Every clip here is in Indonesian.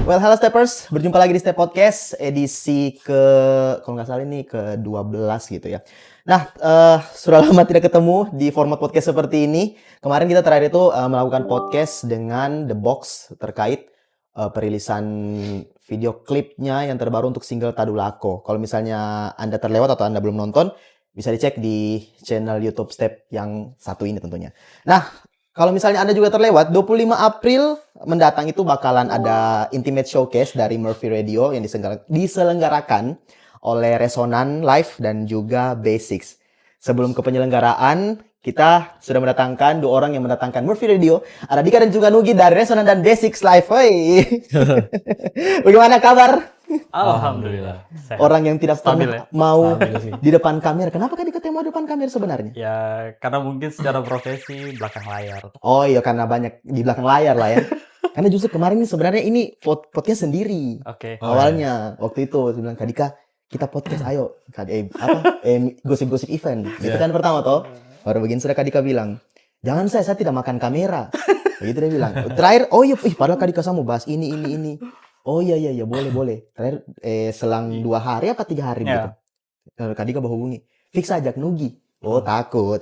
Well, halo Steppers, berjumpa lagi di Step Podcast edisi kalau nggak salah ini ke-12 gitu ya. Nah, sudah lama tidak ketemu di format podcast seperti ini. Kemarin kita terakhir itu melakukan podcast dengan The Box terkait perilisan video klipnya yang terbaru untuk single Tadulako. Kalau misalnya Anda terlewat atau Anda belum nonton, bisa dicek di channel YouTube Step yang satu ini tentunya. Nah, kalau misalnya Anda juga terlewat, 25 April mendatang itu bakalan ada Intimate Showcase dari Murphy Radio yang diselenggarakan oleh Resonan Live dan juga Basics. Sebelum ke penyelenggaraan, kita sudah mendatangkan dua orang yang mendatangkan Murphy Radio. Ada Dika dan juga Nugi dari Resonan dan Basics Live. Hoi. Bagaimana kabar? Alhamdulillah. Sehat. Orang yang tidak Stabil pernah ya? mau Stabil sih. di depan kamera. Kenapa kan Dika mau di depan kamera sebenarnya? Ya, karena mungkin secara profesi belakang layar. Oh iya, karena banyak di belakang layar lah ya. Karena justru kemarin ini sebenarnya ini podcast sendiri. Oke. Awalnya waktu itu saya bilang, Kak Dika, kita podcast ayo. Gosip-gosip event. Itu kan pertama toh. Baru begini sudah Kak Dika bilang, jangan saya tidak makan kamera. Begitu dia bilang. Terakhir, oh iya, padahal Kak Dika sama mau bahas ini. Oh iya, boleh. Terakhir selang 2 hari apa 3 hari gitu. Kak Dika hubungi, fix ajak Nugi. Oh takut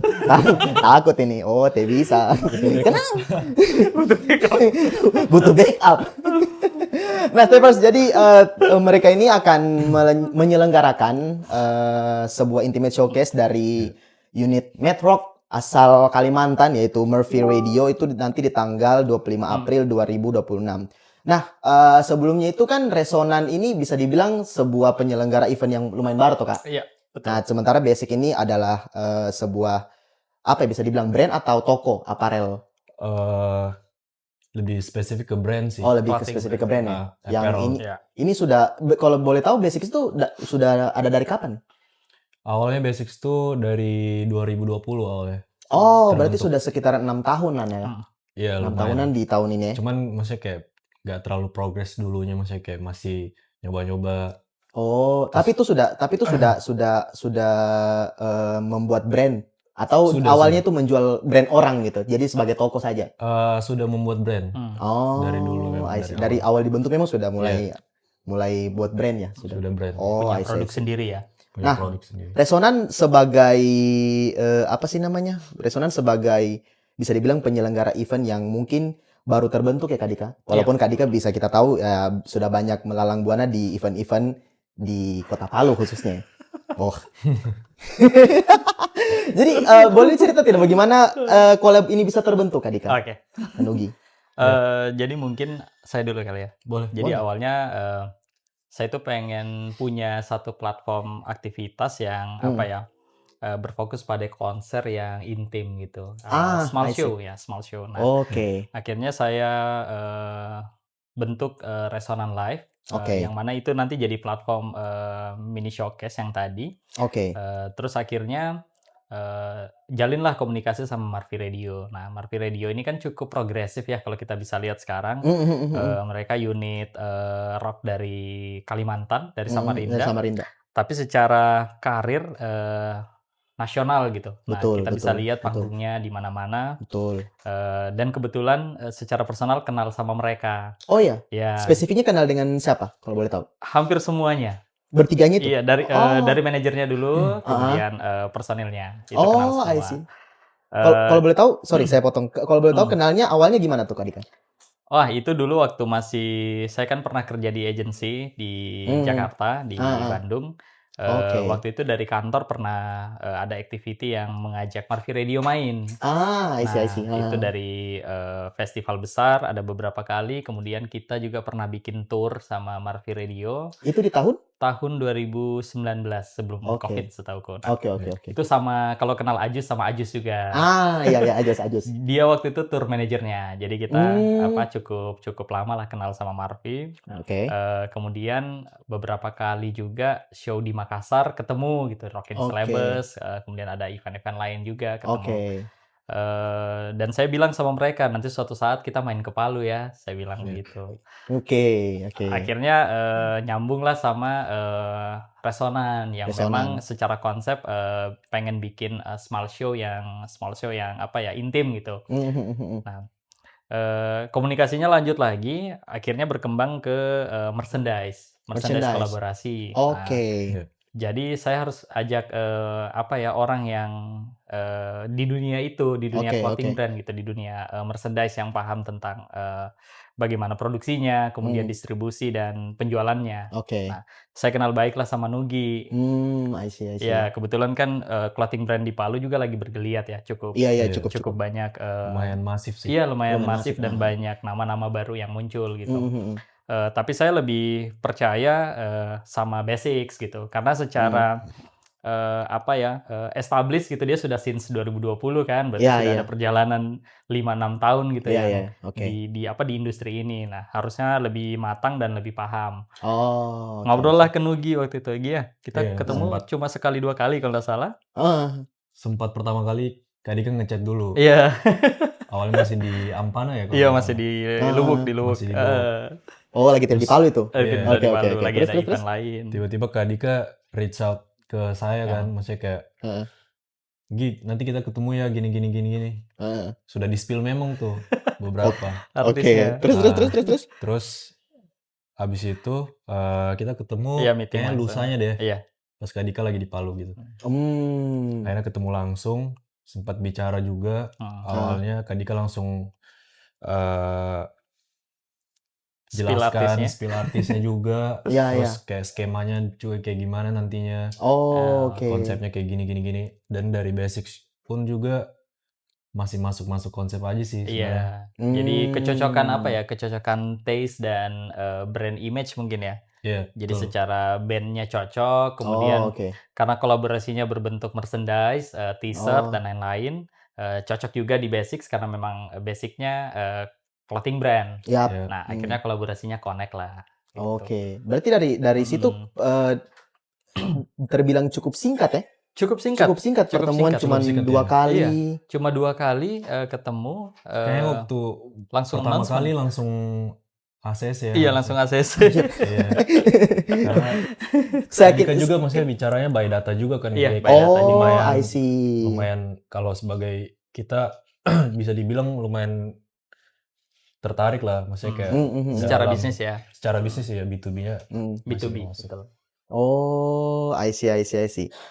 ini. Oh teh bisa. Kenapa? Butuh backup. Nah Steppers, jadi mereka ini akan menyelenggarakan sebuah intimate showcase dari unit Metrock asal Kalimantan yaitu Murphy Radio itu nanti di tanggal 25 April 2026. Nah, sebelumnya itu kan Resonan ini bisa dibilang sebuah penyelenggara event yang lumayan baru toh, Kak? Iya, betul. Nah, sementara Basic ini adalah sebuah apa ya bisa dibilang brand atau toko aparel? Lebih spesifik ke brand sih. Oh, lebih ke Clothing spesifik ke brand ya. Yang apparel. ini sudah kalau boleh tahu Basic itu sudah ada dari kapan? Awalnya Basics tuh dari 2020 awalnya. Oh, berarti Terbentuk. sudah sekitar 6 tahunan ya. Iya, 6 lumayan. tahunan di tahun ini ya. Cuman maksudnya kayak gak terlalu progres dulunya, maksudnya kayak masih nyoba-nyoba. Oh, tapi itu sudah membuat brand atau awalnya itu menjual brand orang gitu. Jadi sebagai toko saja. Sudah membuat brand. Oh, Dari dulu memang, I see. dari Dari awal dibentuk memang sudah mulai buat brand ya, Sudah brand. Oh, Punya I see. produk sendiri ya. Punya Nah, produk sendiri. Resonan sebagai apa sih namanya? Resonan sebagai bisa dibilang penyelenggara event yang mungkin baru terbentuk ya Kak Dika. Walaupun Kak Dika bisa kita tahu sudah banyak melalang buana di event-event di Kota Palu khususnya. Oh. Jadi boleh cerita tidak bagaimana collab ini bisa terbentuk Kak Dika? Oke. Nugi. Jadi mungkin saya dulu kali ya. Boleh. Jadi awalnya saya tuh pengen punya satu platform aktivitas yang berfokus pada konser yang intim gitu. Small show. Nah, Oke. akhirnya saya bentuk Resonan Live. Yang mana itu nanti jadi platform mini showcase yang tadi. Oke. Terus akhirnya jalinlah komunikasi sama Murphy Radio. Nah, Murphy Radio ini kan cukup progresif ya kalau kita bisa lihat sekarang. Mereka unit rock dari Kalimantan, dari Samarinda. Tapi secara karir nasional gitu. Nah, kita bisa lihat panggungnya di mana-mana. Betul. Dan kebetulan secara personal kenal sama mereka. Oh ya. Ya. Spesifiknya kenal dengan siapa kalau boleh tahu? Hampir semuanya. Bertiganya itu? Iya, dari manajernya dulu, kemudian personilnya. Itu kenal semua. I see. Kalau boleh tahu, sorry saya potong. Kalau boleh tahu kenalnya awalnya gimana tuh Kak Dika? Wah, itu dulu waktu saya kan pernah kerja di agensi di Jakarta, di Bandung. Waktu itu dari kantor pernah ada activity yang mengajak Murphy Radio main. I see. Itu dari festival besar, ada beberapa kali. Kemudian kita juga pernah bikin tour sama Murphy Radio. Itu di tahun 2019 sebelum COVID setahuku. Oke. Itu sama kalau kenal Ajus sama Ajus juga. Iya Ajus. Dia waktu itu tour manajernya. Jadi kita cukup lama lah kenal sama Murphy. Oke. Kemudian beberapa kali juga show di Makassar ketemu gitu, Rockin' Celebes. Kemudian ada event-event lain juga ketemu. Dan saya bilang sama mereka nanti suatu saat kita main ke Palu ya, saya bilang begitu. Oke. Akhirnya nyambung lah sama Resonan yang memang secara konsep pengen bikin small show yang intim gitu. Nah, komunikasinya lanjut lagi, akhirnya berkembang ke merchandise Merchandise. kolaborasi. Oke. Iya. Jadi saya harus ajak orang yang di dunia itu, di dunia Oke, clothing oke. brand gitu, di dunia merchandise yang paham tentang bagaimana produksinya, kemudian distribusi dan penjualannya. Oke. Nah, saya kenal baiklah sama Nugi. I see. Ya, kebetulan kan clothing brand di Palu juga lagi bergeliat ya, cukup Iya, Iya. cukup. banyak. Lumayan masif sih. Iya, lumayan Lumayan masif masif, dan nah. banyak nama-nama baru yang muncul gitu. Mhm. Tapi saya lebih percaya sama Basics gitu, karena secara established gitu, dia sudah since 2020 kan, berarti Iya, sudah iya. ada perjalanan 5-6 tahun gitu Iya, yang iya. Oke. di industri ini. Nah, harusnya lebih matang dan lebih paham. Oh, oke. Ngobrol lah ke Nugi waktu itu, Gi ya, kita Iya, ketemu sempat. cuma sekali 2 kali kalau nggak salah. Heeh. Sempat pertama kali Kak Dika ngechat dulu. Iya. Awalnya masih di Ampana ya kalau Iya, nggak masih salah. di Lubuk, Masih di Lubuk. Oh, lagi di Terus- Palu itu? Iya. Kita di Oke, Palu, oke. lagi Terus, ada terus, event terus? lain. Tiba-tiba Kak Dika reach out ke saya Ya. kan, maksudnya kayak, Heeh. Gi, nanti kita ketemu ya gini. Heeh. Sudah di-spill memang tuh beberapa. Oke. Artisnya. Terus. Terus habis itu kita ketemu Iya, meeting kayaknya langsung. lusanya deh. Iya. Pas Kak Dika lagi di Palu gitu. Hmm. Akhirnya ketemu langsung, sempat bicara juga. Awalnya Kak Dika langsung Spill jelaskan artisnya. spill artisnya juga. Iya, Terus kayak skemanya juga kayak gimana nantinya. Oh, oke. Konsepnya kayak gini. Dan dari Basics pun juga masih masuk konsep aja sih sebenarnya. Iya. Jadi kecocokan Hmm. kecocokan taste dan brand image mungkin ya. Iya, Jadi betul. secara bandnya cocok, kemudian Oh, oke. karena kolaborasinya berbentuk merchandise, t-shirt Oh. dan lain-lain, cocok juga di Basics karena memang basicnya clothing brand. Yap. Iya. Nah, akhirnya kolaborasinya connect lah. Gitu. Oke. Berarti dari situ terbilang cukup singkat ya? Cukup singkat. Cukup singkat. Pertemuan singkat. cuma Cukup singkat, 2 ya. kali. Iya. Cuma 2 kali ketemu. Kayaknya waktu langsung pertama announcement. kali langsung ACC ya. Iya, langsung ACC. Iya. Karena Saya Dika juga maksudnya bicaranya by data juga kan. Iya, Kayak by data Oh, juga. I see. lumayan kalau sebagai kita bisa dibilang lumayan tertarik lah, maksudnya kayak Secara dalam- bisnis ya. secara bisnis ya B2B-nya. B2B. masuk. Betul. Oh, I see.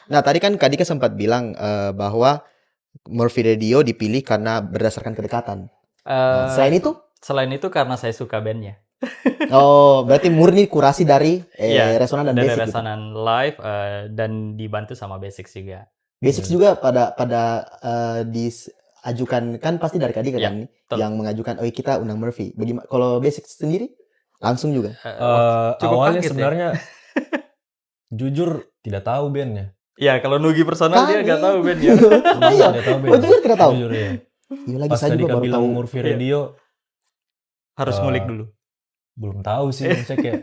Nah, tadi kan Kak Dika sempat bilang bahwa Murphy Radio dipilih karena berdasarkan kedekatan. Selain itu? Selain itu karena saya suka bandnya. Oh, berarti murni kurasi dari Iya, Resonan dan dari Basic gitu. Resonan Live dan dibantu sama Basics juga. Basics juga pada diajukan kan pasti dari Kak Dika Iya, kan betul. yang mengajukan oh kita undang Murphy. Bagaimana kalau Basics sendiri? Langsung juga. Cukup Awalnya kaget ya. sebenarnya jujur tidak tahu bandnya. Ya, kalau Nugi personal dia nggak tahu bandnya. Iya. Tidak tahu Oh, jujur tidak tahu. Jujur ya. Iya lagi Pas saya tadi juga Kak baru bilang tahu. Murphy Iya. Radio, Harus ngulik dulu. belum tahu sih, maksudnya kayak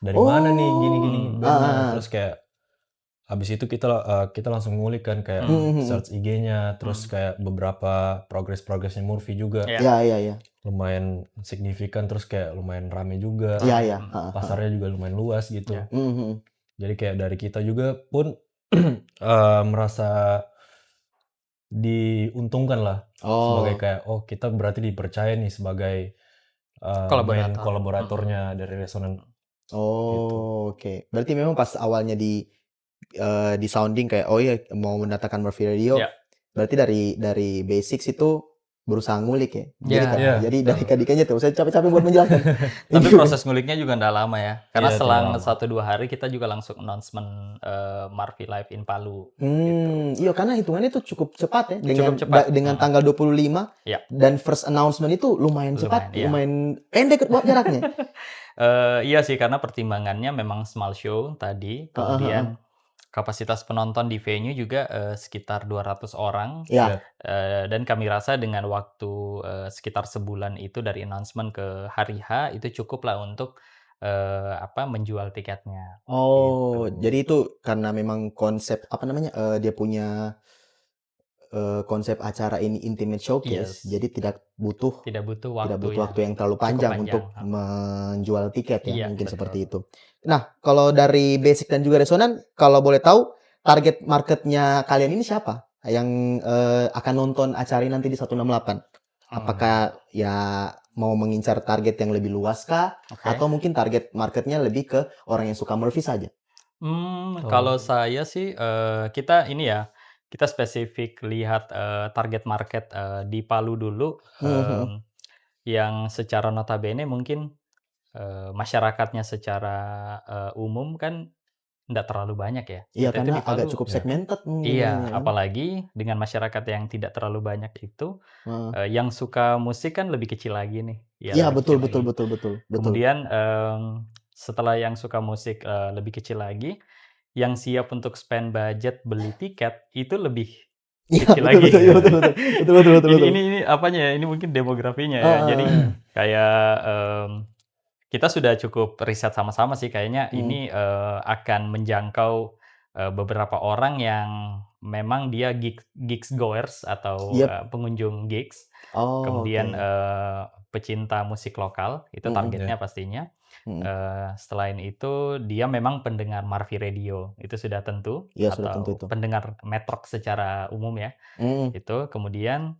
dari mana nih gini bandnya. Terus kayak habis itu kita langsung ngulik kan kayak search IG-nya, terus kayak beberapa progresnya Murphy juga Iya. lumayan signifikan, terus kayak lumayan rame juga. Iya. Pasarnya juga lumayan luas gitu. Iya. Jadi kayak dari kita juga pun merasa diuntungkan lah sebagai kayak kita berarti dipercaya nih sebagai main kolaboratornya dari Resonan. Oh, oke. Berarti memang pas awalnya di sounding kayak oh iya mau mendatangkan Murphy Radio. Iya. Berarti dari Basics itu berusaha ngulik ya. Iya. Jadi dari Kak Dikanya tuh saya capek-capek buat menjelaskan. Tapi proses nguliknya juga nggak lama ya. Karena Iya, selang tidak lama. 1-2 hari kita juga langsung announcement Murphy Live in Palu. Iya karena hitungannya itu cukup cepat ya Cukup cepat. dengan tanggal 25 Iya. dan first announcement itu lumayan cepat, Lumayan, iya. lumayan pendek buat jaraknya. Iya sih, karena pertimbangannya memang small show tadi, kemudian kapasitas penonton di venue juga sekitar 200 orang. Ya. Dan kami rasa dengan waktu sekitar sebulan itu dari announcement ke hari H itu cukup lah untuk menjual tiketnya. Oh, Gitu. jadi itu karena memang konsep dia punya konsep acara ini intimate showcase, Yes. jadi tidak butuh Tidak butuh waktu, waktu yang terlalu panjang panjang. untuk menjual tiket ya, Iya, mungkin betul. seperti itu. Nah, kalau dari Basic dan juga Resonan, kalau boleh tahu target marketnya kalian ini siapa yang akan nonton acara ini nanti di 168? Apakah ya mau mengincar target yang lebih luas kah? Oke. Atau mungkin target marketnya lebih ke orang yang suka Murphy saja? Kalau saya sih, kita ini ya, kita spesifik lihat, target market, di Palu dulu, yang secara notabene mungkin, masyarakatnya secara, umum kan nggak terlalu banyak ya. Iya, Kita itu karena di agak Palu cukup Iya. segmented iya, jadinya kan. apalagi dengan masyarakat yang tidak terlalu banyak itu, Heeh. yang suka musik kan lebih kecil lagi nih, ya Iya, lebih betul kecil betul lagi. betul betul betul. Kemudian, setelah yang suka musik, lebih kecil lagi, yang siap untuk spend budget beli tiket itu lebih Iya, kecil betul lagi. betul iya, betul betul. Betul betul betul Ini betul. ini apanya ya, ini mungkin demografinya ya. Jadi Heeh. kayak, kita sudah cukup riset sama-sama sih kayaknya Mhm. ini, akan menjangkau, beberapa orang yang memang dia gigs goers atau, Yap. pengunjung gigs. Oh, Kemudian, oke. pecinta musik lokal, itu Mhm targetnya Iya. pastinya. mhm. Selain itu dia memang pendengar Marvi Radio, itu sudah tentu, Iya, sudah tentu atau itu. pendengar metrok secara umum ya, Mhm. itu. Kemudian,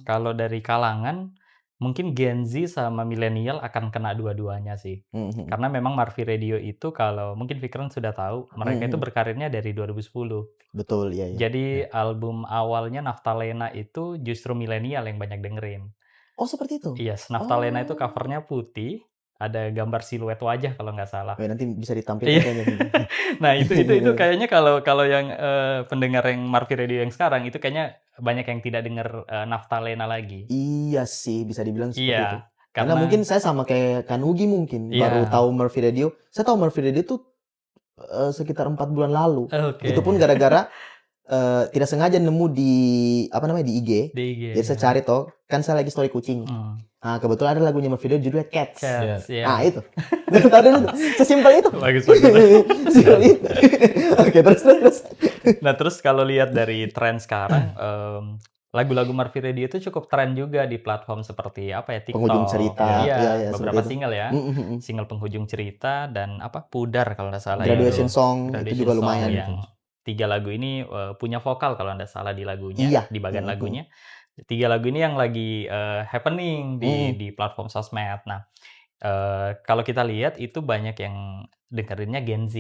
kalau dari kalangan, mungkin Gen Z sama milenial akan kena dua-duanya sih. Mhm mhm. Karena memang Marvi Radio itu kalau mungkin Fikran sudah tahu, Mhm mereka itu mhm. berkarirnya dari 2010. Betul, iya iya. Jadi Iya. album awalnya Naftalena itu justru milenial yang banyak dengerin. Oh, seperti itu? Yes, Naftalena itu Oh. cover-nya putih, ada gambar siluet wajah kalau nggak salah. Nanti bisa ditampilkan Iya. kayaknya. Nah, itu kayaknya kalau yang, pendengar yang Marvi Radio yang sekarang, itu kayaknya banyak yang tidak dengar, Naftalena lagi. Iya sih, bisa dibilang seperti itu. Iya, Karena mungkin karena saya sama kayak Kanugi mungkin, baru iya, tahu Murphy Radio. Saya tahu Murphy Radio tuh, sekitar 4 bulan lalu. Itu oke, pun Oh. gara-gara, tidak sengaja nemu di, apa namanya, di IG. di IG Jadi saya ya, cari toh, kan saya lagi story kucing. Nah, kebetulan ada lagunya Murphy Radio judulnya Cats. Iya. Cats, ya. Ah, itu. Tahu dulu, sesimpel itu. Bagus bagus. Sesimpel itu. Oke, terus terus terus. Nah, terus kalau lihat dari tren sekarang, lagu-lagu Marvi Radio itu cukup tren juga di platform seperti apa ya, Penghujung TikTok, cerita, iya, iya iya, seperti beberapa itu. single ya, Mhm mhm. single penghujung cerita dan apa, Pudar kalau nggak salah Graduation itu, Song itu Graduation juga Song lumayan. yang 3 lagu ini, punya vokal kalau nggak salah di lagunya, Iya. di bagian Mhm mhm. lagunya. 3 lagu ini yang lagi, happening Mhm. di platform sosmed. Nah, kalau kita lihat itu banyak yang dengerinnya Gen Z.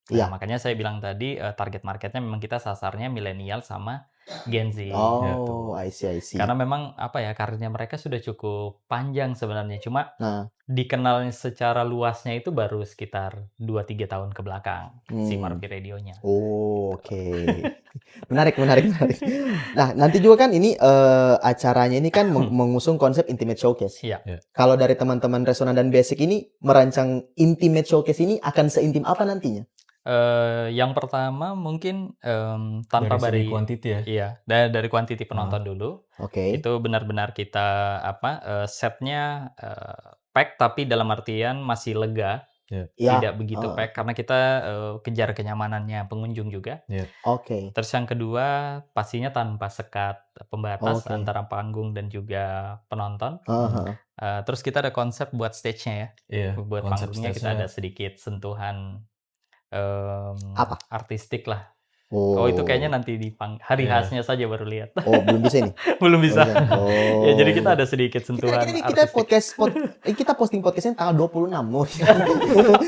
Nah, Iya. makanya saya bilang tadi, target marketnya memang kita sasarnya milenial sama Gen Z, Oh, gitu. I see I see. Karena memang, apa ya, karirnya mereka sudah cukup panjang sebenarnya, cuma Nah, dikenal secara luasnya itu baru sekitar 2, 3 tahun ke belakang, si hmm. Marvi Radio-nya. Oh, Gitu. oke. Menarik menarik menarik. Nah, nanti juga kan ini, acaranya ini kan mengusung konsep Intimate Showcase. Iya. Kalau dari teman-teman Resonan dan Basic ini merancang Intimate Showcase ini akan seintim apa nantinya? Yang pertama mungkin, tanpa Dari segi quantity ya? iya, dari kuantiti penonton dulu. Oke. Itu benar-benar kita apa, setnya, pack tapi dalam artian masih lega, Iya. Iya. tidak begitu Heeh. pack karena kita, kejar kenyamanannya pengunjung juga. Iya. Oke. Terus yang kedua, pastinya tanpa sekat pembatas Oke. antara panggung dan juga penonton. Heeh heeh. Terus kita ada konsep buat stage-nya ya. Iya. Buat Konsep panggungnya kita ada stage-nya sedikit sentuhan, Apa? artistik lah. Oh, itu kayaknya nanti di hari Iya. khasnya saja baru lihat. Oh, belum bisa ini? Belum bisa. Oh. Ya, jadi kita ada sedikit Kita sentuhan kita artistik. kita posting podcastnya tanggal 26. Oh.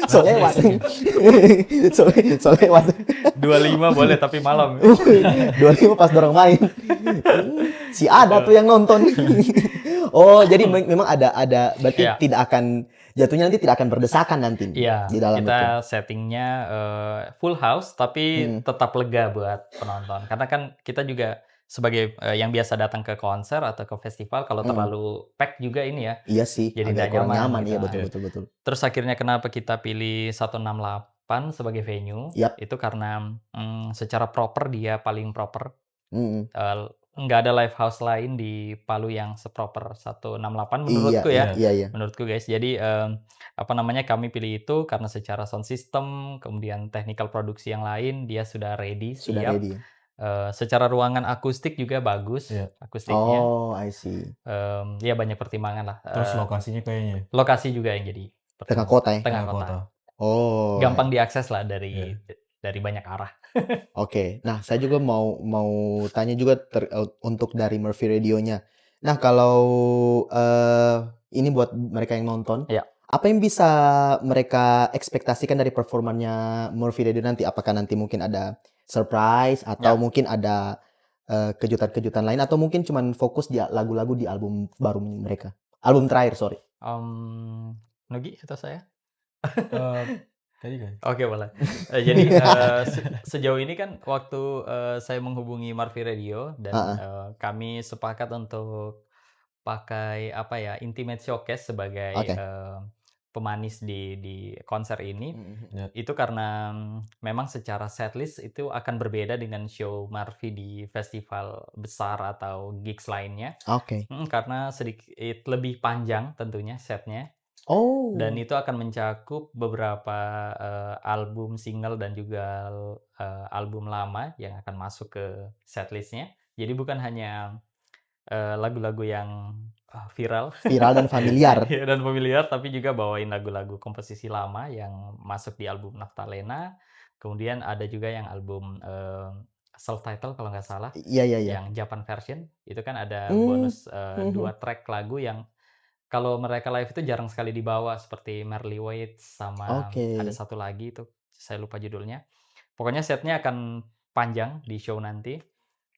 So lewat. So lewat. 25 boleh tapi malam. 25 pas dorong main. Si ada tuh yang nonton. Oh, jadi memang ada berarti Iya. tidak akan jatuhnya nanti tidak akan berdesakan nanti Iya, di dalam itu. kita settingnya full house tapi tetap lega buat penonton. Karena kan kita juga sebagai yang biasa datang ke konser atau ke festival kalau terlalu pack juga ini ya. Iya sih, Jadi agak nggak kurang nyaman gitu. iya betul betul. Terus akhirnya kenapa kita pilih 168 sebagai venue? Yap. Itu karena secara proper dia paling proper. Mm. Nggak ada live house lain di Palu yang seproper 168 menurutku ya. Iya. Menurutku guys. Jadi kami pilih itu karena secara sound system, kemudian technical produksi yang lain dia sudah ready, Sudah siap. ready. Secara ruangan akustik juga bagus, Iya. akustiknya. Oh, I see. Ya banyak pertimbangan lah. Terus lokasinya kayaknya Lokasi juga yang jadi Tengah pertimbangan. kota ya? Tengah kota. Oh. Gampang diakses lah dari banyak arah. Oke. Nah, saya juga mau tanya juga untuk dari Murphy Radio-nya. Nah, kalau ini buat mereka yang nonton, Ya. apa yang bisa mereka ekspektasikan dari performanya Murphy Radio nanti? Apakah nanti mungkin ada surprise atau Ya. mungkin ada kejutan-kejutan lain atau mungkin cuman fokus di lagu-lagu di album baru mereka? Album terakhir, sorry. Nugi atau saya? Tadi kan. Oke, boleh. Jadi sejauh ini kan waktu saya menghubungi Murphy Radio dan kami sepakat untuk pakai apa ya, Intimate Showcase sebagai Oke. pemanis di konser ini. Ya. Itu karena memang secara setlist itu akan berbeda dengan show Murphy di festival besar atau gigs lainnya. Oke. Karena sedikit lebih panjang tentunya setnya. Oh. Dan itu akan mencakup beberapa album single dan juga album lama yang akan masuk ke setlistnya. Jadi bukan hanya lagu-lagu yang viral Viral dan familiar. ya, dan familiar, tapi juga bawain lagu-lagu komposisi lama yang masuk di album Naftalena. Kemudian ada juga yang album self-title kalau nggak salah, Iya. yang Japan version. Itu kan ada bonus 2 track lagu yang kalau mereka live itu jarang sekali dibawa, seperti Merely Wait sama Oke. ada satu lagi itu saya lupa judulnya. Pokoknya setnya akan panjang di show nanti.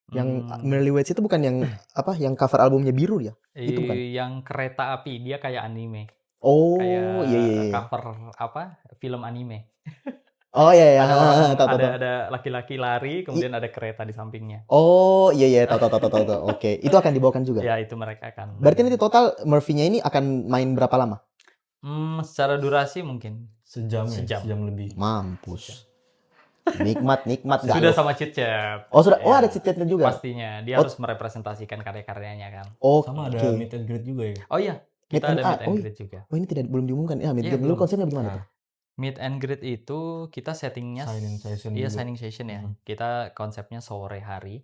Yang Merely Waits itu bukan yang apa? Yang cover albumnya biru ya? Itu bukan? Yang kereta api, dia kayak anime. Oh, Kayak iya. cover apa? Film anime. Oh iya. Ada Tahu. ada laki-laki lari, kemudian ada kereta di sampingnya. Oh, iya. Tahu. Oke. Itu akan dibawakan juga. Ya, itu mereka akan. Berarti nanti total Murphy-nya ini akan main berapa lama? Secara durasi mungkin Sejam lebih. Mampus. Nikmat gak sudah lo? sama chit-chat. Oh, sudah. Oh, Ya, ada chit-chatnya juga. pastinya. Dia harus merepresentasikan karya-karyanya kan. Oh, Sama ada meet and greet juga ya. Oh iya, kita ada meet and greet juga. Oh, ini belum diumumkan. Ya, meet and Iya, greet dulu belum. konsepnya bagaimana tuh? Meet and greet itu kita settingnya Signing session Iya, juga. signing session ya. Kita konsepnya sore hari.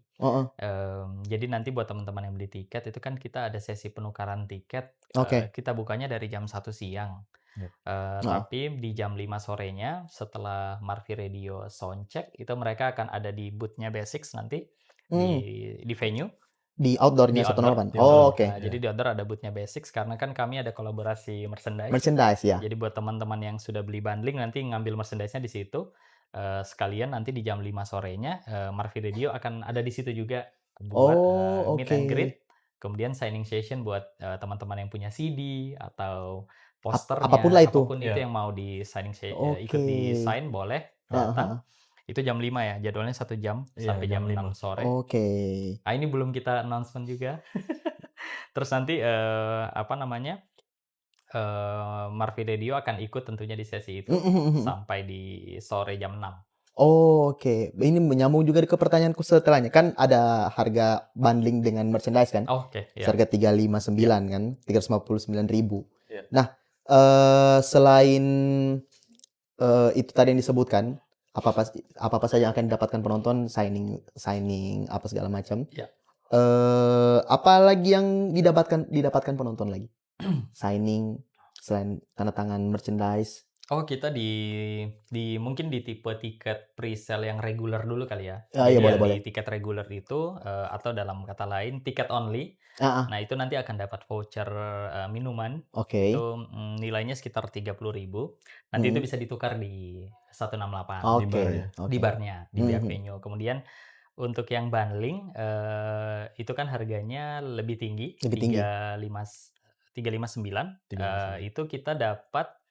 Jadi nanti buat teman-teman yang beli tiket itu kan kita ada sesi penukaran tiket. Oke. Kita bukanya dari jam 1 siang. Ya. Tapi di jam 5 sorenya setelah Murphy Radio soundcheck itu mereka akan ada di booth-nya Basics nanti di venue. Di outdoor-nya Di 108. outdoor. Oh, oke. Nah, jadi di outdoor ada booth-nya Basics karena kan kami ada kolaborasi merchandise. Merchandise ya. Jadi buat teman-teman yang sudah beli bundling nanti ngambil merchandise-nya di situ. Sekalian nanti di jam 5 sorenya Murphy Radio akan ada di situ juga buat meet and greet. Kemudian signing session buat teman-teman yang punya CD atau posternya, apapun lah itu. apapun itu yang mau di signing ikut di sign boleh datang. Itu jam 5 ya, jadwalnya 1 jam sampai jam 6 sore. Oke. Nah, ini belum kita announcement juga. Terus nanti Murphy Radio akan ikut tentunya di sesi itu sampai di sore jam 6. Oh, oke. Ini menyambung juga ke pertanyaanku setelahnya. Kan ada harga bundling dengan merchandise kan? Oke. Ya. Harga 359 kan? 359.000. Ya. Nah, selain itu tadi yang disebutkan, apa saja yang akan didapatkan penonton, signing apa segala macam. Ya. Apa lagi yang didapatkan penonton lagi? Signing selain tanda tangan merchandise. Oh, kita mungkin di tipe tiket pre-sale yang regular dulu kali ya. Iya, boleh. Di tiket regular itu atau dalam kata lain tiket only. Nah, itu nanti akan dapat voucher minuman. Oke. Itu nilainya sekitar 30.000. Nanti itu bisa ditukar di 168 di barnya, di pihak venue. Kemudian untuk yang bundling itu kan harganya lebih tinggi. 359. Itu kita dapat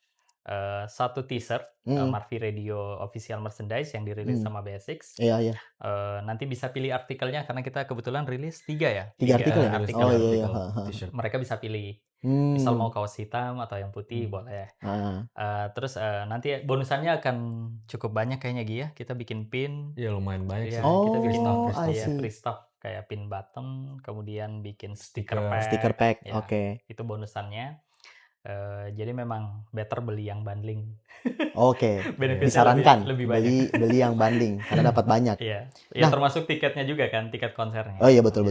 satu t-shirt Murphy Radio official merchandise yang dirilis sama Basics. Iya. Nanti bisa pilih artikelnya karena kita kebetulan rilis 3 ya. 3 artikel ya? Artikel. Oh iya. Mereka bisa pilih. Misal mau kaos hitam atau yang putih boleh. Terus nanti bonusannya akan cukup banyak kayaknya Gi ya. Kita bikin pin. Iya, lumayan banyak sih. Kita bikin free stuff kayak pin button, kemudian bikin stiker pack. Ya, Oke. Itu bonusannya. Jadi memang better beli yang bundling. Oke. Disarankan lebih banyak. beli yang bundling karena dapat banyak. Iya. Ya, termasuk tiketnya juga kan, tiket konsernya. Oh iya, betul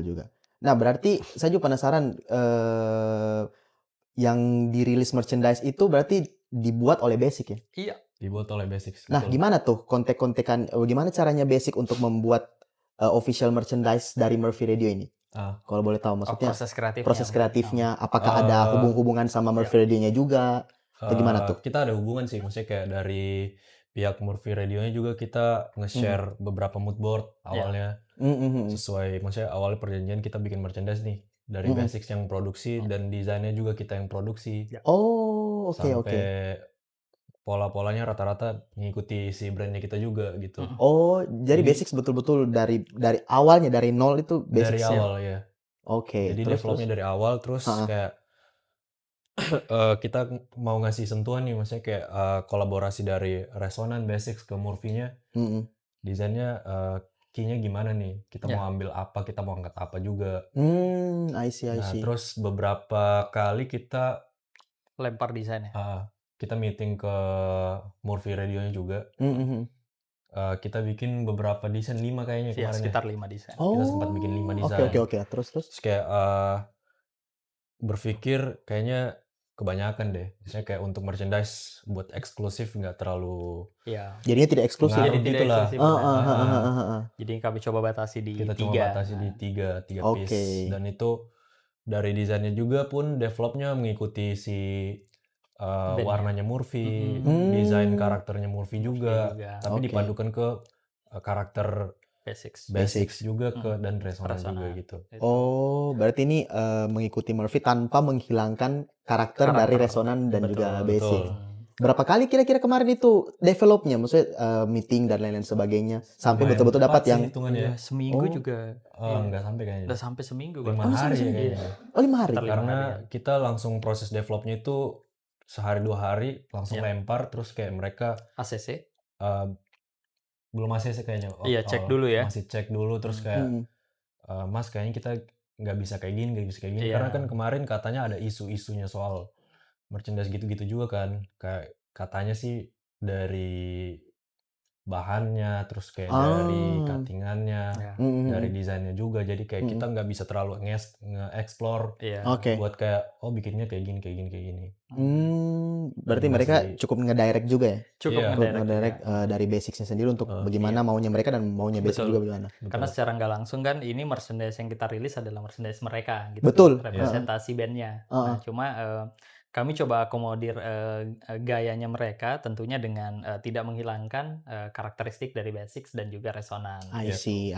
juga. Nah, berarti saya juga penasaran yang dirilis merchandise itu berarti dibuat oleh Basic ya? Iya. Dibuat oleh Basics. Nah, gimana tuh kontek-kontekan, gimana caranya Basic untuk membuat official merchandise dari Murphy Radio ini? Kalau boleh tahu maksudnya proses kreatifnya apakah ada hubungan sama Murphy Radio-nya juga atau gimana tuh? Kita ada hubungan sih, maksudnya kayak dari pihak Murphy Radio-nya juga kita nge-share beberapa mood board awalnya. Sesuai, maksudnya awalnya perjanjian kita bikin merchandise nih dari Basics yang produksi dan desainnya juga kita yang produksi. Oh, oke. Sampai pola-polanya rata-rata mengikuti si brandnya kita juga gitu. Oh, jadi Basics betul-betul dari awalnya dari nol itu Basics. Dari awal ya. Oke. Jadi developnya dari awal, terus kayak kita mau ngasih sentuhan nih, maksudnya kayak kolaborasi dari Resonan Basics ke Murphy-nya. Desainnya key-nya gimana nih? Kita mau ambil apa? Kita mau angkat apa juga? I see. Terus beberapa kali kita lempar desainnya. Kita meeting ke Murphy Radio-nya juga. Kita bikin beberapa desain, 5 kayaknya kemarin. Sekitar 5 desain. Kita sempat bikin 5 desain. Oke. Terus kayak berpikir kayaknya kebanyakan deh. Misalnya kayak untuk merchandise buat eksklusif nggak terlalu. Iya. Jadinya tidak eksklusif. Jadi tidak lah. Jadi kami coba batasi di 3. Kita coba batasi di 3 piece. Dan itu dari desainnya juga pun developnya mengikuti si warnanya Murphy, desain karakternya Murphy juga. Tapi dipadukan ke karakter Basics juga dan Resonan juga gitu. Oh, berarti ini mengikuti Murphy tanpa menghilangkan karakter dari Resonan dan juga Basics. Berapa kali kira-kira kemarin itu developnya, maksudnya meeting dan lain-lain sebagainya sampai betul-betul dapat yang seminggu juga. Enggak sampai kayaknya. Udah sampai seminggu. 5 hari kayaknya. Oh, 5 hari. Karena kita langsung proses developnya itu sehari 2 hari langsung lempar, terus kayak mereka ACC belum ACC kayaknya. Cek dulu ya. Masih cek dulu, terus kayak Mas kayaknya kita nggak bisa kayak gini. Karena kan kemarin katanya ada isu-isunya soal merchandise gitu-gitu juga kan. Kayak katanya sih dari bahannya, terus kayak dari cuttingannya, dari desainnya juga. Jadi kayak kita nggak bisa terlalu nge-explore buat kayak bikinnya kayak gini. Berarti mereka cukup ngedirect juga ya? Cukup ngedirect dari Basicsnya sendiri untuk bagaimana maunya mereka dan maunya Basics juga bagaimana. Karena secara nggak langsung kan ini merchandise yang kita rilis adalah merchandise mereka gitu. Betul. Representasi bandnya. Nah, cuma kami coba akomodir gayanya mereka tentunya dengan tidak menghilangkan karakteristik dari Basics dan juga Resonan. I see.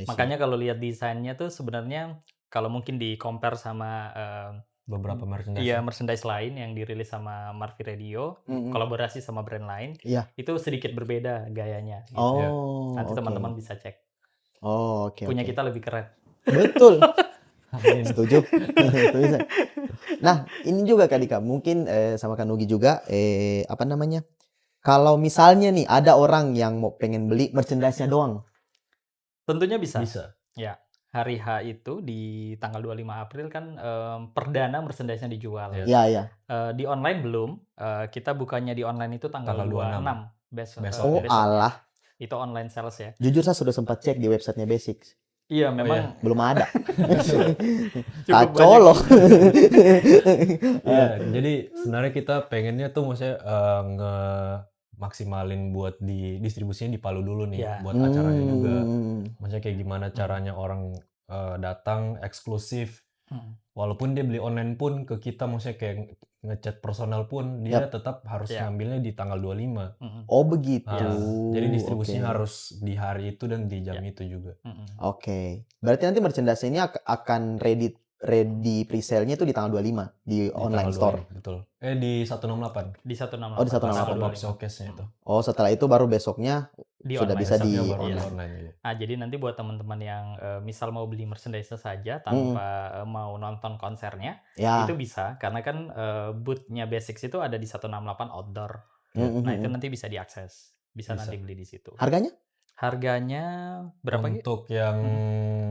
Makanya kalau lihat desainnya tuh sebenarnya kalau mungkin di compare sama beberapa merchandise. Iya, merchandise lain yang dirilis sama Murphy Radio, kolaborasi sama brand lain, itu sedikit berbeda gayanya. Gitu. Nanti teman-teman bisa cek. Oke. Punya kita lebih keren. Betul. Setuju. Nah, ini juga Kak Dika, mungkin sama Kak Nugi juga, kalau misalnya nih ada orang yang mau pengen beli merchandise-nya doang. Tentunya bisa. Ya, hari H itu di tanggal 25 April kan perdana merchandise-nya dijual. Iya. Di online belum, kita bukanya di online itu tanggal 26. Besok. Alah. Itu online sales ya. Jujur saya sudah sempat cek di websitenya Basics. Iya, memang belum ada. Kacau loh. Jadi sebenarnya kita pengennya tuh maksudnya maksimalin buat di distribusinya di Palu dulu nih buat acaranya juga. Maksudnya kayak gimana caranya orang datang eksklusif. Walaupun dia beli online pun ke kita, maksudnya kayak ngechat personal pun dia tetap harus ngambilnya di tanggal 25. Oh begitu. Jadi distribusinya harus di hari itu dan di jam itu juga. Oke. Berarti nanti merchandise ini akan ready pre-sale-nya itu di tanggal 25 di online store. Betul. Di 168. Di 168. Oh, di 168. Pop showcase-nya itu. Oh, setelah itu baru besoknya sudah bisa di online. Nah, jadi nanti buat teman-teman yang misal mau beli merchandise saja tanpa mau nonton konsernya, itu bisa karena kan booth-nya Basics itu ada di 168 outdoor. Nah, itu nanti bisa diakses. Bisa nanti beli di situ. Harganya? Harganya berapa? Untuk yang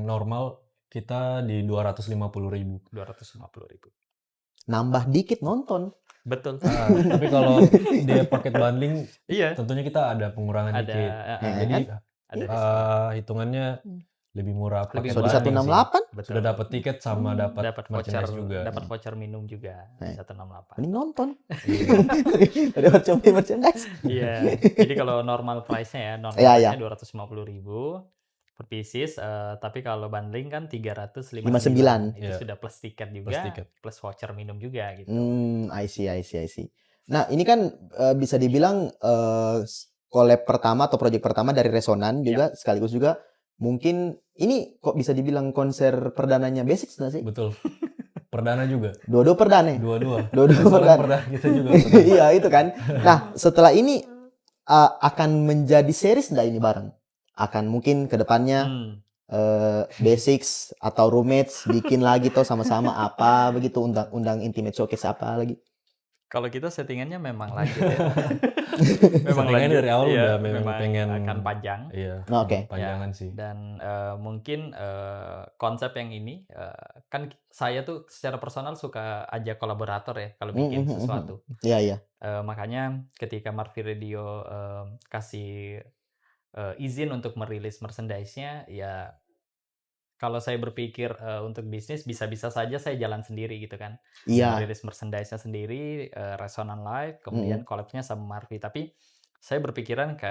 normal kita di 250.000. 250.000. Nambah dikit nonton. Betul. Tapi kalau dia paket bundling, tentunya kita ada pengurangan dikit. Jadi hitungannya lebih murah. Lebih murah di 168. Sudah dapat tiket sama dapat merchandise juga. Dapat voucher minum juga di 168. Ini nonton. Dapat coba merchandise. Iya. Jadi kalau normal price-nya ya, normalnya 250.000. per pieces, tapi kalau bundling kan 359. 59. Itu Iya. sudah plus tiket juga, Plus tiket. plus voucher minum juga gitu. I see. Nah, ini kan bisa dibilang collab pertama atau project pertama dari Resonan juga, sekaligus juga mungkin ini kok bisa dibilang konser perdananya Basics nggak sih? Betul. Perdana juga. Dua-dua perdana. Dua-dua. Dua-dua Restoran perdana. perdana kita juga. perdana. Iya, itu kan. Nah, setelah ini akan menjadi series nggak ini bareng? Akan mungkin ke depannya Basics atau Roommates bikin lagi tuh sama-sama apa begitu, undang Intimate Showcase apa lagi? Kalau kita settingannya memang lanjut ya. Memang Settingannya lanjut. dari awal Iya, udah memang pengen akan panjang. Iya. Oke. Panjangan sih. Dan mungkin konsep yang ini kan saya tuh secara personal suka ajak kolaborator ya kalau bikin sesuatu. Iya. Makanya ketika Marvi Radio kasih izin untuk merilis merchandise-nya, ya kalau saya berpikir untuk bisnis bisa-bisa saja saya jalan sendiri gitu kan. Iya. Merilis merchandise-nya sendiri, Resonan Live, kemudian collab-nya sama Marvi. Tapi saya berpikiran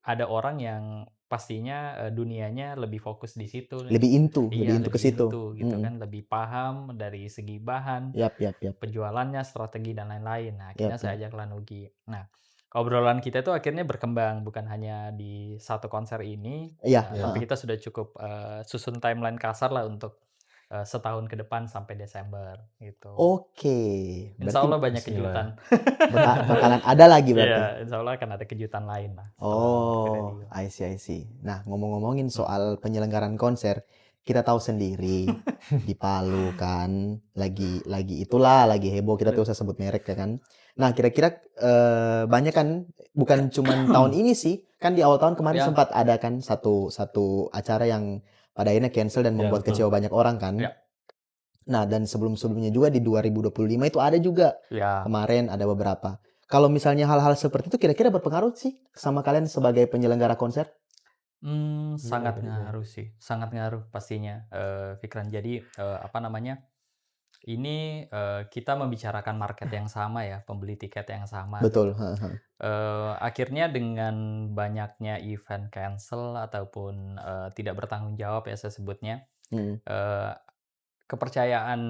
ada orang yang pastinya dunianya lebih fokus di situ. Lebih into Iya, ke situ. gitu kan, lebih paham dari segi bahan, Yap. penjualannya, strategi dan lain-lain. Nah, akhirnya Yap. saya ajak Nugi. Nah, obrolan kita itu akhirnya berkembang bukan hanya di satu konser ini, Iya. tapi kita sudah cukup susun timeline kasar lah untuk setahun ke depan sampai Desember gitu. Oke. Insya Allah banyak bismillah. kejutan. Bakalan ada lagi berarti. Iya, insya Allah akan ada kejutan lain lah. Oh, I see. Nah, ngomong-ngomongin soal penyelenggaraan konser, kita tahu sendiri di Palu kan lagi heboh, kita tuh usah sebut merek ya kan. Nah, kira-kira banyak kan, bukan cuma tahun ini sih, kan di awal tahun kemarin sempat ada kan satu acara yang pada akhirnya cancel dan membuat kecewa banyak orang kan. Ya. Nah, dan sebelum-sebelumnya juga di 2025 itu ada juga. Ya. Kemarin ada beberapa. Kalau misalnya hal-hal seperti itu kira-kira berpengaruh sih sama kalian sebagai penyelenggara konser? Sangat ngaruh sih, sangat ngaruh pastinya, Fikran. Jadi ini kita membicarakan market yang sama ya, pembeli tiket yang sama. Betul. Akhirnya dengan banyaknya event cancel ataupun tidak bertanggung jawab ya saya sebutnya, kepercayaan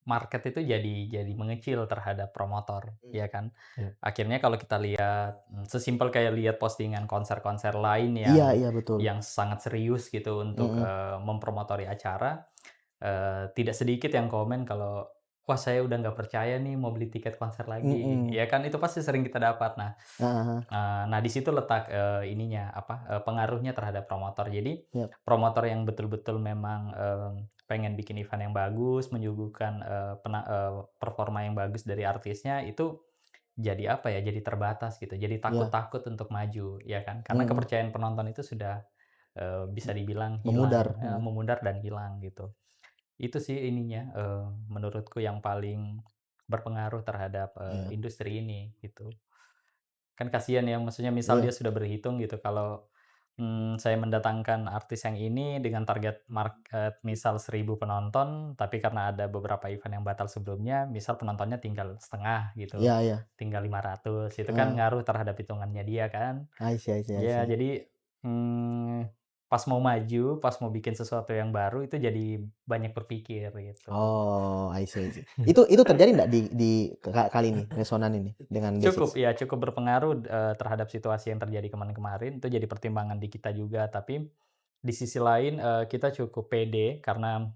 market itu jadi mengecil terhadap promotor, ya kan? Akhirnya kalau kita lihat sesimpel kayak lihat postingan konser-konser lain Iya, betul. yang sangat serius gitu untuk mempromotori acara, tidak sedikit yang komen kalau wah saya udah nggak percaya nih mau beli tiket konser lagi, ya kan? Itu pasti sering kita dapat. Nah di situ letak pengaruhnya terhadap promotor. Jadi promotor yang betul-betul memang pengen bikin event yang bagus, menyuguhkan performa yang bagus dari artisnya, itu jadi jadi terbatas gitu, jadi takut untuk maju, ya kan? Karena kepercayaan penonton itu sudah bisa dibilang hilang, memudar dan hilang gitu. Itu sih ininya menurutku yang paling berpengaruh terhadap industri ini gitu. Kan kasihan ya, maksudnya misal dia sudah berhitung gitu kalau saya mendatangkan artis yang ini dengan target market misal 1.000 penonton, tapi karena ada beberapa event yang batal sebelumnya, misal penontonnya tinggal setengah gitu, tinggal 500, itu kan ngaruh terhadap hitungannya dia kan. I see. Ya jadi pas mau maju, pas mau bikin sesuatu yang baru itu jadi banyak berpikir gitu. Oh, I see. Itu terjadi nggak di kali ini, Resonan ini dengan Basics? Cukup berpengaruh terhadap situasi yang terjadi kemarin. Itu jadi pertimbangan di kita juga. Tapi di sisi lain kita cukup pede karena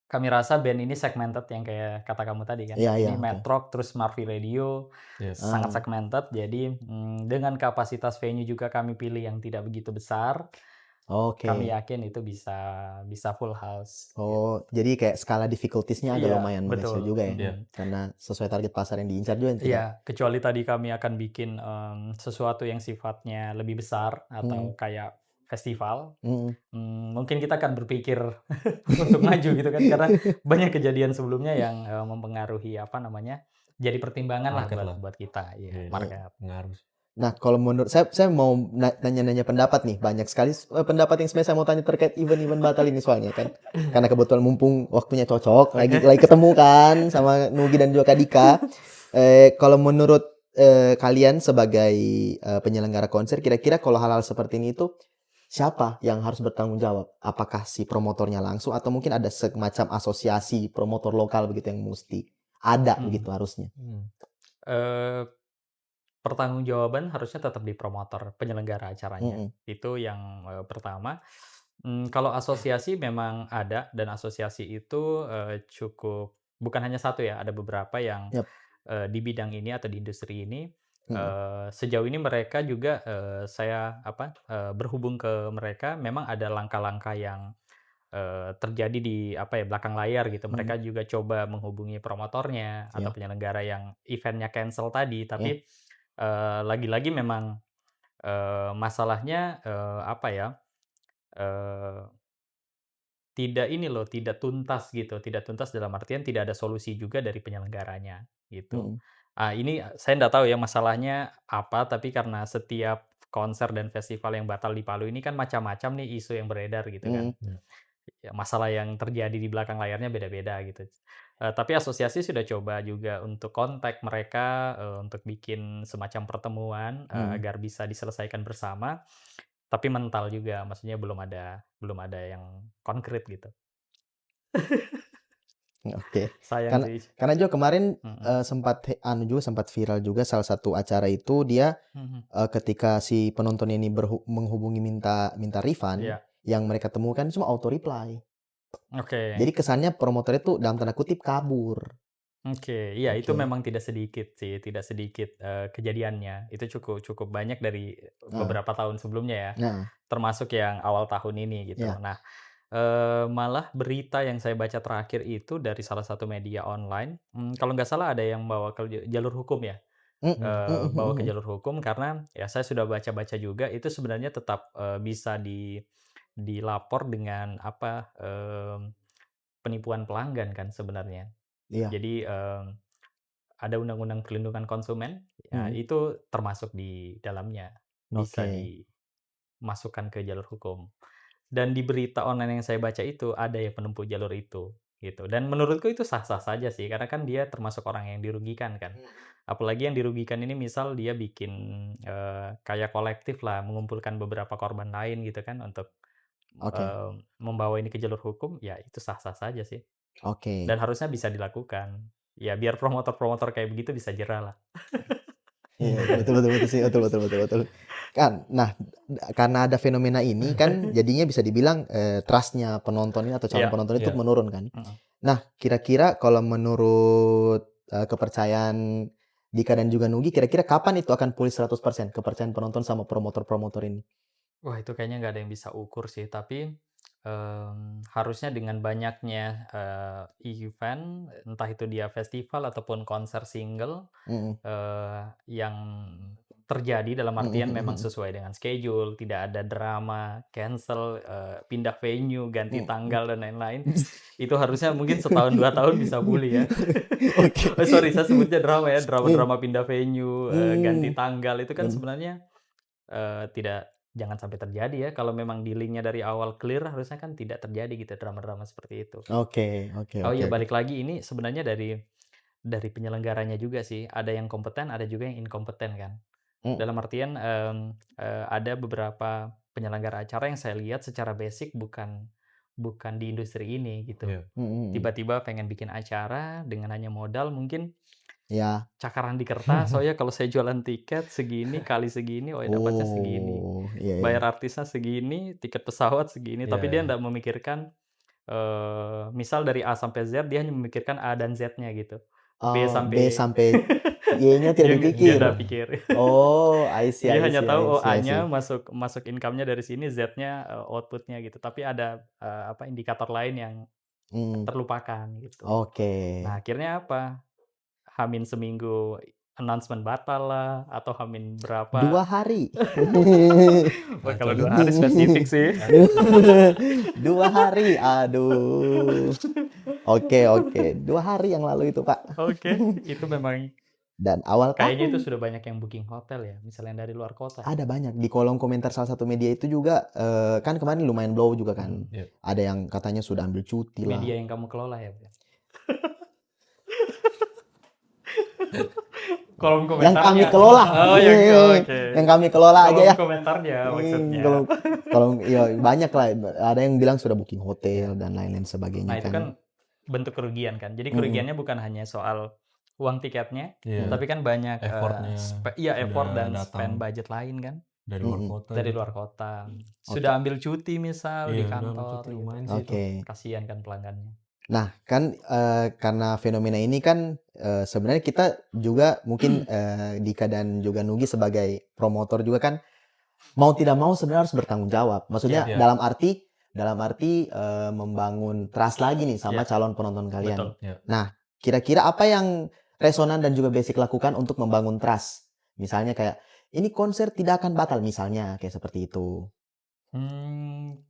kami rasa band ini segmented yang kayak kata kamu tadi kan. Ini Metrock terus Marvi Radio sangat segmented. Jadi dengan kapasitas venue juga kami pilih yang tidak begitu besar. Kami yakin itu bisa full house. Oh, jadi kayak skala difficulties-nya ada lumayan mengecil juga ya, karena sesuai target pasar yang diincar juga. Iya, kecuali tadi kami akan bikin sesuatu yang sifatnya lebih besar atau kayak festival, mungkin kita akan berpikir untuk maju gitu kan, karena banyak kejadian sebelumnya yang mempengaruhi jadi pertimbangan buat kita, market. Nah, kalau menurut saya mau nanya-nanya pendapat nih, banyak sekali pendapat yang sebenarnya saya mau tanya terkait event-event batal ini soalnya kan, karena kebetulan mumpung waktunya cocok, lagi ketemu kan sama Nugi dan juga Kadika. Kalau menurut kalian sebagai penyelenggara konser, kira-kira kalau hal-hal seperti ini itu siapa yang harus bertanggung jawab? Apakah si promotornya langsung atau mungkin ada semacam asosiasi promotor lokal begitu yang mesti ada begitu harusnya? Eh, Pertanggungjawaban harusnya tetap di promotor penyelenggara acaranya. Itu yang pertama. Kalau asosiasi memang ada, dan asosiasi itu cukup, bukan hanya satu ya, ada beberapa yang Yap. di bidang ini atau di industri ini. Sejauh ini mereka juga saya berhubung ke mereka, memang ada langkah-langkah yang terjadi di belakang layar gitu. Mereka juga coba menghubungi promotornya atau Siap. penyelenggara yang eventnya cancel tadi, Ya. tapi lagi-lagi memang masalahnya eh, tidak tuntas gitu. Tidak tuntas dalam artian tidak ada solusi juga dari penyelenggaranya gitu. Ini saya nggak tahu ya masalahnya apa, tapi karena setiap konser dan festival yang batal di Palu ini kan macam-macam nih isu yang beredar gitu kan. Ya, masalah yang terjadi di belakang layarnya beda-beda gitu. Tapi asosiasi sudah coba juga untuk kontak mereka, untuk bikin semacam pertemuan, agar bisa diselesaikan bersama, tapi mental juga, maksudnya belum ada yang konkret gitu. Oke. Sayang Karena sih. karena juga kemarin Mhm. sempat viral juga salah satu acara itu dia Mhm. ketika si penonton ini menghubungi minta refund, Iya. yang mereka temukan cuma auto reply. Oke. Jadi kesannya promotor itu dalam tanda kutip kabur. Oke, iya itu Oke. memang tidak sedikit sih, tidak sedikit, kejadiannya. Itu cukup banyak dari Nah, beberapa tahun sebelumnya ya, nah, termasuk yang awal tahun ini gitu. ya. Nah, malah berita yang saya baca terakhir itu dari salah satu media online, kalau nggak salah ada yang bawa ke jalur hukum ya, bawa ke jalur hukum karena ya saya sudah baca-baca juga itu sebenarnya tetap, bisa dilapor dengan penipuan pelanggan kan sebenarnya. Iya. Jadi, ada Undang-Undang Perlindungan Konsumen, ya Mhm. itu termasuk di dalamnya, bisa Oke. dimasukkan ke jalur hukum. Dan di berita online yang saya baca itu, ada yang menempuh jalur itu, gitu. Dan menurutku itu sah-sah saja sih, karena kan dia termasuk orang yang dirugikan kan. Apalagi yang dirugikan ini misal dia bikin, kayak kolektif lah, mengumpulkan beberapa korban lain gitu kan, untuk, Oke. membawa ini ke jalur hukum, ya itu sah-sah saja sih. Dan Oke. harusnya bisa dilakukan. Ya biar promotor-promotor kayak begitu bisa jera lah. Iya, betul betul betul sih, betul betul betul betul. Kan, nah, karena ada fenomena ini kan jadinya bisa dibilang, trust-nya penonton ini atau calon Iya, penonton itu Iya. menurun kan. mhm. Nah, kira-kira kalau menurut, kepercayaan Dika dan juga Nugi, kira-kira kapan itu akan pulih 100% kepercayaan penonton sama promotor-promotor ini? Wah itu kayaknya nggak ada yang bisa ukur sih, tapi, harusnya dengan banyaknya, event, entah itu dia festival ataupun konser single, Mhm. yang terjadi dalam Mhm artian mhm memang mhm. sesuai dengan schedule, tidak ada drama, cancel, pindah venue, ganti Mhm. tanggal dan lain-lain, itu harusnya mungkin setahun 2 tahun bisa pulih ya. Oke. Oh sorry, saya sebutnya drama ya, drama-drama pindah venue, ganti Mmm. tanggal, itu kan Ben sebenarnya, jangan sampai terjadi ya, kalau memang dealingnya dari awal clear, harusnya kan tidak terjadi gitu drama-drama seperti itu. Oke oke Oh oke iya, oke. balik lagi ini sebenarnya dari penyelenggaranya juga sih, ada yang kompeten, ada juga yang inkompeten kan. Mhm. Dalam artian, ada beberapa penyelenggara acara yang saya lihat secara basic bukan di industri ini gitu. Iya. Mhm mhm. Tiba-tiba pengen bikin acara dengan hanya modal mungkin Iya. cakaran di kertas, "Oh ya kalau saya jualan tiket segini kali segini, oh ya dapatnya segini. Oh, iya iya. Bayar artisnya segini, tiket pesawat segini." Iya Tapi dia iya. nggak memikirkan, misal dari A sampai Z dia hanya memikirkan A dan Z-nya gitu. B Oh, B sampai sampai Y-nya tidak dia dipikir. nggak pikir. Oh, I see Dia I hanya see tahu, I oh see I A-nya see. masuk income-nya dari sini, Z-nya, output-nya gitu. Tapi ada, indikator lain yang Mmm, terlupakan gitu. oke. Nah akhirnya apa, Hamin seminggu announcement batal lah, atau Hamin 2 berapa. hari. Wah, kalau Kacau 2 juga. hari spesifik sih. 2 hari, aduh. Oke oke, 2 hari yang lalu itu, Pak. Oke, itu memang Dan awal kayaknya itu tahun. sudah banyak yang booking hotel ya, misalnya dari luar kota. Ada banyak, di kolom komentar salah satu media itu juga, kan kemarin lumayan blow juga kan. Iya. Ada yang katanya sudah ambil cuti lah. Media yang kamu kelola ya, Bro? kolom komentarnya. Yang kami kelola. Oh, oke. Yang kami kelola aja ya. Kolom komentarnya maksudnya. Kalau ya banyak lah. Ada yang bilang sudah booking hotel dan lain-lain sebagainya. Nah, itu kan bentuk kerugian kan. Jadi kerugiannya bukan hanya soal uang tiketnya, tapi kan banyak effortnya. Effort dan datang spend budget lain kan. Dari luar kota. Dari luar kota. Sudah ambil cuti misal di kantor. Oke. Kasihan kan pelanggannya. Nah, kan karena fenomena ini kan sebenarnya kita juga mungkin Dika dan juga Nugi sebagai promotor juga kan mau tidak mau sebenarnya harus bertanggung jawab. Maksudnya dalam arti membangun trust lagi nih sama calon penonton kalian. Betul. Nah, kira-kira apa yang Resonan dan juga Basic lakukan untuk membangun trust? Misalnya kayak ini konser tidak akan batal misalnya kayak seperti itu.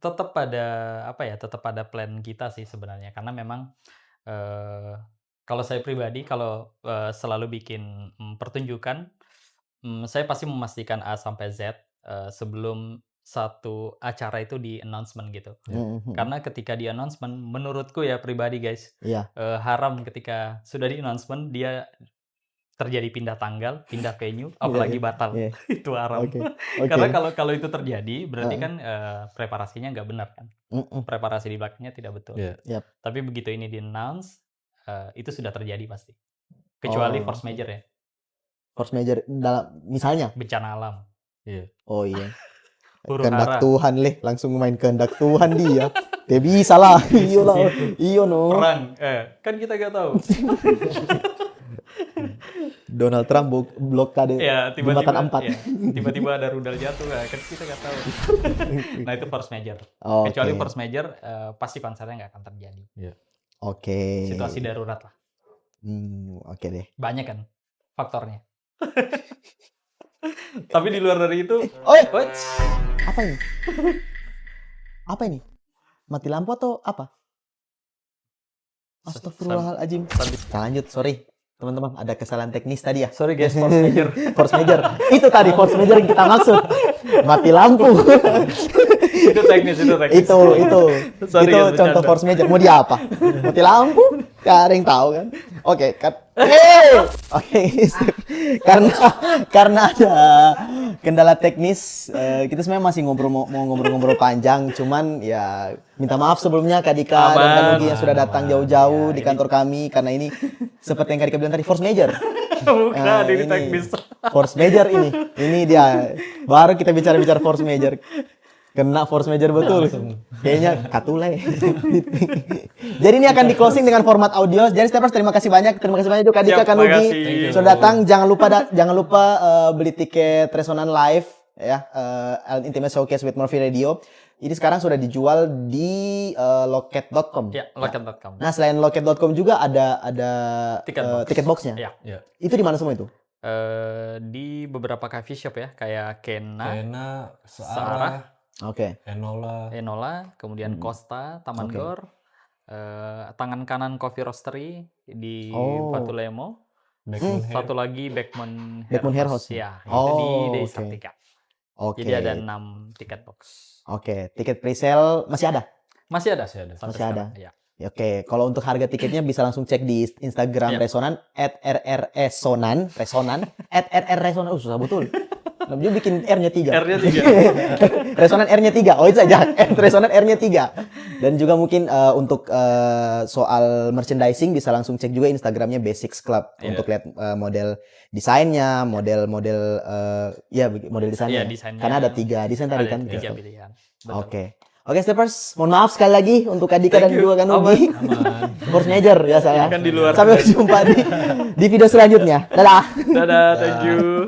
Tetap pada plan kita sih sebenarnya, karena memang kalau saya pribadi kalau selalu bikin pertunjukan, saya pasti memastikan A sampai Z sebelum satu acara itu di announcement gitu. Karena ketika di announcement, menurutku ya pribadi guys, haram ketika sudah di announcement dia terjadi pindah tanggal, pindah venue, apalagi batal. Itu haram. Karena kalau itu terjadi, berarti kan preparasinya nggak benar kan. Preparasi di belakangnya tidak betul. Tapi begitu ini di-announce, itu sudah terjadi pasti. Kecuali force major ya. Force major dalam misalnya? Bencana alam. Oh iya. Huru Kehendak hara. Tuhan langsung main kehendak Tuhan dia. Dia bisa lah. Iyo no. Perang. Kan kita nggak tahu. Donald Trump blokade jembatan 4. Tiba-tiba ada rudal jatuh, kan kita nggak tahu. Nah itu force major. Kecuali force major, pasti konsernya nggak akan terjadi. Situasi darurat lah. Oke deh. Banyak kan faktornya. Tapi di luar dari itu, apa ini? Apa ini? Mati lampu atau apa? Astagfirullahaladzim. Kita lanjut, sorry. Teman-teman, ada kesalahan teknis tadi ya. Sorry guys, force major. Force major. Itu tadi force major yang kita maksud. Mati lampu. Itu teknis. Itu Sorry, contoh force major. Mau dia apa? Mati lampu? Gak ada yang tahu kan. Oke, karena ada kendala teknis, kita sebenarnya masih mau ngobrol-ngobrol panjang, cuman ya minta maaf sebelumnya Kak Dika dan Kak Nugi yang sudah datang jauh-jauh di kantor kami karena ini seperti yang Kak Dika bilang tadi force major. Bukan, ini teknis. Force major ini dia. Baru kita bicara force major. Kena force major betul. Kayaknya katule. Jadi ini akan di closing dengan format audio. Jadi Steppers terima kasih banyak juga Kak Dika, Kak Nugi sudah datang. Jangan lupa beli tiket Resonan Live ya, Intimate Showcase with Murphy Radio. Ini sekarang sudah dijual di loket.com. Ya, loket.com. Nah, selain loket.com juga ada tiket boxnya. Ya. Itu di mana semua itu? Di beberapa coffee shop ya, kayak Kena, Searah, Enola, kemudian Costa, Taman Gor, tangan kanan Coffee Roastery di Patulemo, satu lagi Beckman Hairhouse. Ya, itu di Desa Tiket. Jadi ada 6 tiket box. Tiket pre-sale masih ada? Masih ada. Masih ada. Ya. Kalau untuk harga tiketnya bisa langsung cek di Instagram Resonan @rrresonan, @rrresonan. Susah betul. Dia bikin R-nya 3. Resonan R-nya 3. Oh, itu saja. Resonan R-nya 3. Dan juga mungkin untuk soal merchandising bisa langsung cek juga Instagramnya Basics Club untuk lihat model desainnya, model desainnya. Desainnya. Karena ada 3 desain tadi kan. 3 pilihan. Oke, Steppers, mohon maaf sekali lagi untuk Kak Dika dan juga Kak Nugi. Force major ya saya. Kan di luar. Sampai jumpa di video selanjutnya. Dadah. Dadah, thank you.